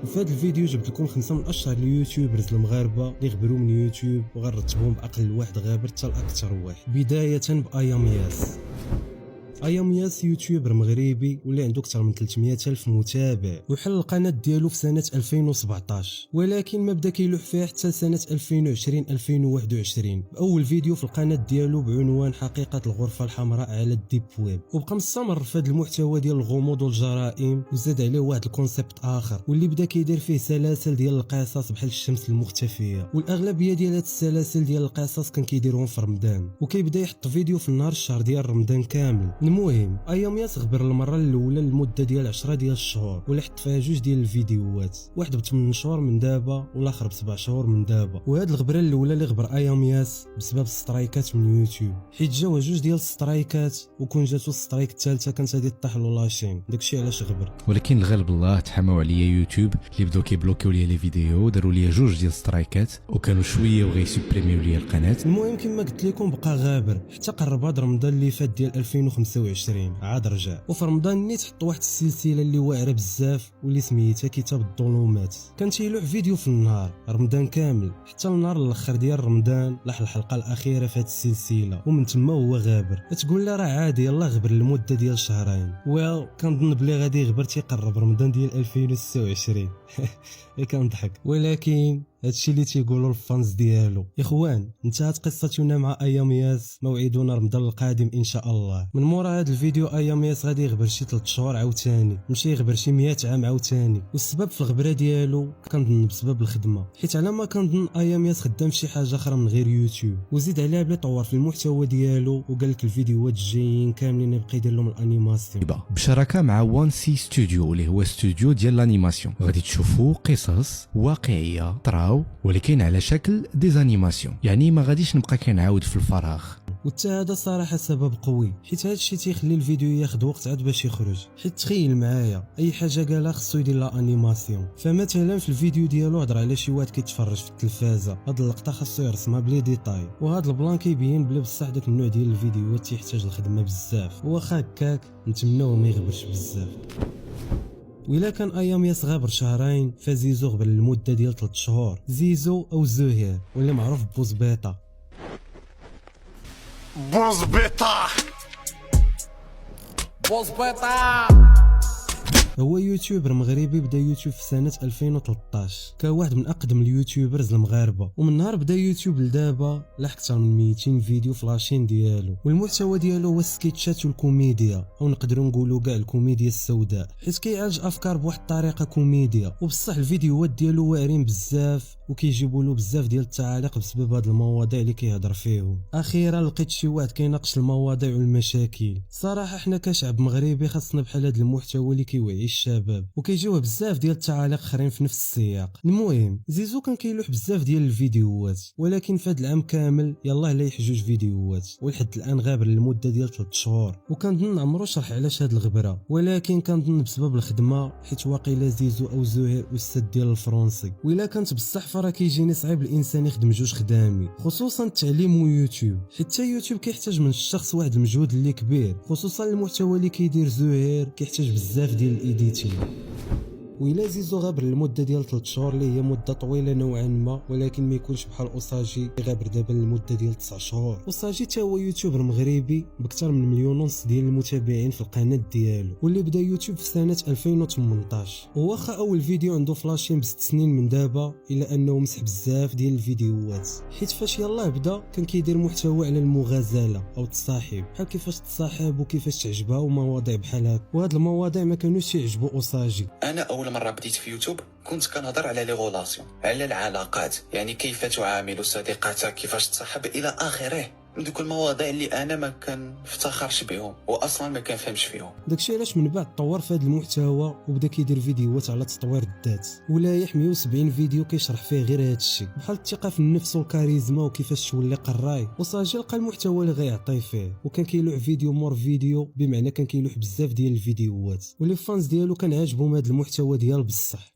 وفي هذا الفيديو جبت لكم 5 من اشهر اليوتيوبرز المغاربه اللي غبروا من يوتيوب وغنرتبهم باقل واحد غابر حتى لاكثر واحد. بدايه بايامياس. ايامياس يوتيوبر مغربي واللي عنده اكثر من 300 الف متابع، وحل القناه ديالو في سنه 2017، ولكن ما بدا كيلوح فيها حتى سنه 2020 2021 باول فيديو في القناه ديالو بعنوان حقيقه الغرفه الحمراء على الديب ويب، وبقى مستمر في هذا المحتوى ديال الغموض والجرائم، وزاد عليه واحد الكونسيبت اخر واللي بدا كيدير فيه سلاسل ديال القصص بحال الشمس المختفيه، والاغلبيه ديال هاد السلاسل ديال القصص كان كيديرهم في رمضان، وكيبدا يحط فيديو في النهار الشهر ديال رمضان كامل. المهم ايامياس غبر المره الاولى لمده ديال 10 ديال الشهور، ولا حط فيها جوج ديال الفيديوهات، واحد ب 8 شهور من دابا والاخر ب 7 شهور من دابا. وهاد الغبره الاولى اللي غبر ايامياس بسبب السترايكات من يوتيوب، حيت جاوه جوج ديال السترايكات، وكون جاتو السترايك الثالثه كانت غادي طيح له لاشين، داكشي علاش غبر. ولكن الغالب الله تحماو عليا يوتيوب اللي بداو كيبلوكيو ليا لي فيديو وداروا ليا جوج ديال سترايكات وكانوا شويه وغيسوبريميو ليا القناه. المهم كما قلت لكم بقى غابر حتى قرب هذا رمضان اللي فات ديال 2025 عاد رجع، وفي رمضان نيت حط واحد السلسله اللي واعره بزاف واللي سميتها كتاب الظلمات. كان تيلوح فيديو في النهار رمضان كامل حتى النهار الاخر ديال رمضان لاح الحلقه الاخيره في هذه السلسله، ومن تما هو غابر. تقول لا راه عادي يلاه غبر لمده ديال شهرين، كنظن بلي غادي يغبر تيقرب رمضان ديال 2026 كنضحك، ولكن هادشي اللي تيقولوا الفانز ديالو. اخوان انتهت قصتنا مع ايامياس، موعدنا رمضان القادم ان شاء الله. من مورا هذا الفيديو ايامياس غادي يغبر شي 3 شهور عاوتاني، ماشي يغبر شي 100 عام عاوتاني، والسبب في الغبره ديالو كنظن بسبب الخدمه، حيت على ما كنظن ايامياس خدام في شي حاجه اخرى من غير يوتيوب، وزيد عليها بلي طور في المحتوى ديالو وقال لك الفيديوهات الجايين كاملين يبقى يدير لهم الانيماسيون بشراكه مع وان سي ستوديو اللي هو استوديو ديال الانيماسيون. غادي تشوفوا قصص واقعيه طراو ولكن على شكل ديزانيماسيون، يعني ما غاديش نبقى كنعاود في الفراغ. وحتى هذا صراحه سبب قوي، حيت هذا الشيء تيخلي الفيديو ياخذ وقت عاد باش يخرج، حيت تخيل معايا اي حاجه قالها خصو يدير لها انيماسيون. فمثلا في الفيديو ديالو هضر على شي واحد كيتفرج في التلفازه، هاد اللقطه خاصو يرسمها بلي ديتاي، وهاد البلان كيبين بلي بصح داك النوع ديال الفيديوهات تيحتاج الخدمه بزاف، واخا هكاك نتمناو ما يغبرش بزاف. وإلا كان ايامياس غابر شهرين، فزيزو غبر للمده ديال 3 شهور. زيزو او زهير واللي معروف بوزبيطه. بوزبيطه هو يوتيوبر مغربي بدا يوتيوب في سنة 2013، كواحد من اقدم اليوتيوبرز المغاربه، ومن نهار بدا يوتيوب لدابا لاح اكثر من 200 فيديو في لاشين ديالو، والمحتوى ديالو هو السكيتشات والكوميديا، او نقدروا نقولوا كاع الكوميديا السوداء، حيت كيعالج افكار بواحد الطريقه كوميديا، وبصح الفيديوهات ديالو واعرين بزاف وكيجيبوا له بزاف ديال التعاليق بسبب هاد المواضيع اللي كيهضر فيهم. اخيرا لقيت شي واحد كيناقش المواضيع والمشاكل. صراحه حنا كشعب مغربي خاصنا بحال هاد المحتوى اللي كيوعي الشباب، وكيجيوه بزاف ديال التعاليق اخرين في نفس السياق. المهم زيزو كان كيلوح بزاف ديال الفيديوهات، ولكن في هاد العام كامل يلاه لا يحجوج فيديوهات، ولحد الان غابر للمده ديال 3 شهور، وكنظن عمرو شرح علاش هاد الغبره، ولكن كنظن بسبب الخدمه، حيت واقيلا زيزو او زهير استاذ ديال الفرنسي، وإلا كانت بصح فراه كيجيني صعيب الانسان يخدم جوج خدامي، خصوصا التعليم ويوتيوب، حيت يوتيوب كيحتاج من الشخص واحد المجهود اللي كبير، خصوصا المحتوى اللي كيدير زهير كيحتاج بزاف ديال الايديتين. وإلا زيزو غابر للمده ديال 3 شهور اللي هي مده طويله نوعا ما، ولكن ما يكونش بحال اوساجي غابر دابا للمده ديال 9 شهور. اوساجي تا هو يوتيوبر مغربي باكثر من 1.5 مليون ديال المتابعين في القناه ديالو، واللي بدا يوتيوب في سنه 2018، وواخا اول فيديو عنده فلاشين ب6 سنين من دابا، الا انه مسح بزاف ديال الفيديوهات، حيت فاش يلاه بدا كان كيدير محتوى على المغازله او التصاحب، بحال كيفاش تصاحب وكيفاش تعجبها ومواضيع بحال هكا، وهاد المواضيع ما كانوش يعجبوا اوساجي. انا اول مره بديت في يوتيوب كنت كنهضر على لي غولاسيون، على العلاقات، يعني كيف تعامل صديقاتك، كيفاش تصاحب الى اخره، من دوك المواضيع اللي انا ما كنفتخرش بهم واصلا ما كنفهمش فيهم. داكشي علاش من بعد طور في هذا المحتوى وبدا كيدير فيديوهات على تطوير الذات، ولايح 170 فيديو كيشرح فيه غير هذا الشيء، بحال الثقه في النفس والكاريزما وكيفاش تولي قراي، وصاجي لقى المحتوى اللي غيعطي فيه، وكان كيلوح فيديو مور فيديو، بمعنى كان كيلوح بزاف ديال الفيديوهات، واللي فانز ديالو كان عاجبهم هذا المحتوى ديال بصح.